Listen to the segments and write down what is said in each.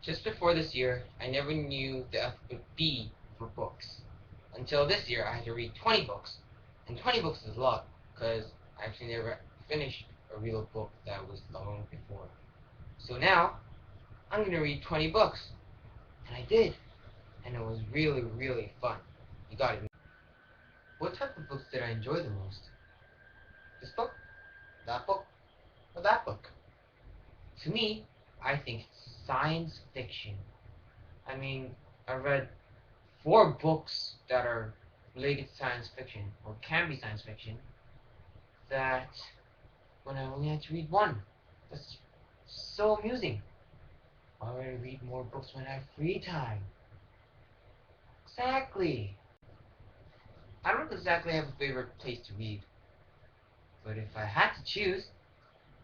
Just before this year, I never knew the alphabet B for books. Until this year, I had to read 20 books. And 20 books is a lot, because I actually never finished a real book that was long before. So now, I'm going to read 20 books. And I did. And it was really, really fun. You got it. What type of books did I enjoy the most? This book? That book? Or that book? To me, I think it's science fiction. I mean, I read 4 books that are related to science fiction, or can be science fiction, that when I only had to read one. That's so amusing. Why would I read more books when I have free time? Exactly. I don't exactly have a favorite place to read, but if I had to choose,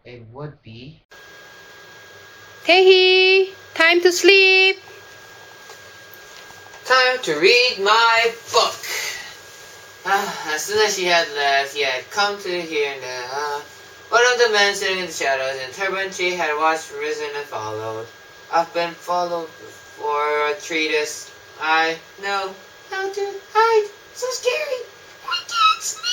it would be... Taehi, time to sleep. Time to read my book. As soon as she had left, he had come to here and there. One of the men sitting in the shadows in turban she had watched, risen, and followed. I've been followed for a treatise. I know how to hide. So scary. I can't sleep.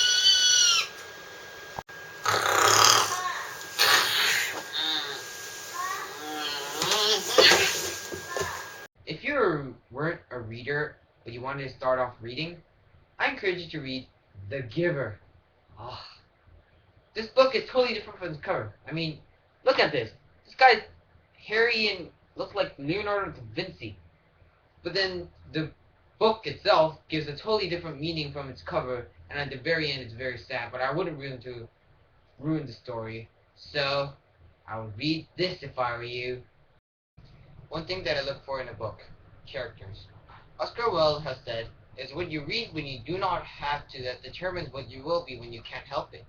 If you weren't a reader, but you wanted to start off reading, I encourage you to read The Giver. Ah, this book is totally different from the cover. I mean, look at this. This guy's hairy and looks like Leonardo da Vinci. But then the book itself gives a totally different meaning from its cover, and at the very end it's very sad, but I wouldn't ruin the story. So, I would read this if I were you. One thing that I look for in a book: characters. Oscar Wilde has said, "It's what you read when you do not have to that determines what you will be when you can't help it."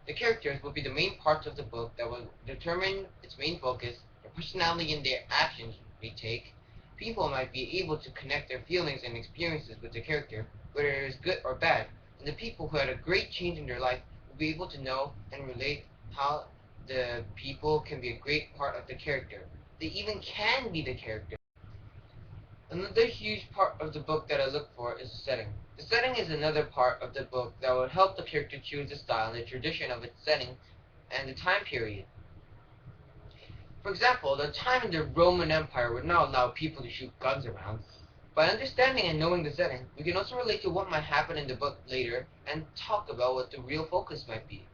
The characters will be the main parts of the book that will determine its main focus, their personality and their actions they take. People might be able to connect their feelings and experiences with the character, whether it is good or bad, and the people who had a great change in their life will be able to know and relate how the people can be a great part of the character. They even can be the character. Another huge part of the book that I look for is the setting. The setting is another part of the book that will help the character choose the style and the tradition of its setting and the time period. For example, the time in the Roman Empire would not allow people to shoot guns around. By understanding and knowing the setting, we can also relate to what might happen in the book later and talk about what the real focus might be.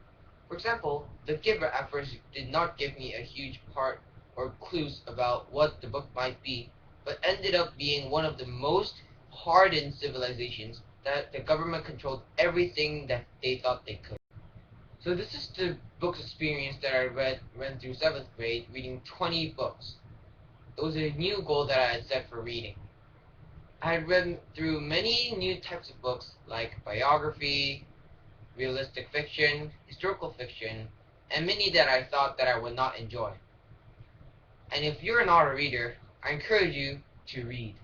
For example, The Giver at first did not give me a huge part or clues about what the book might be, but ended up being one of the most hardened civilizations that the government controlled everything that they thought they could. So this is the book's experience that I read through 7th grade, reading 20 books. It was a new goal that I had set for reading. I had read through many new types of books like biography, realistic fiction, historical fiction, and many that I thought that I would not enjoy. And if you're not a reader, I encourage you to read,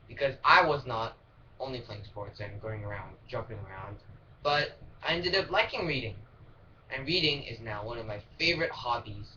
because I was not only playing sports and going around, jumping around, but I ended up liking reading, and reading is now one of my favorite hobbies.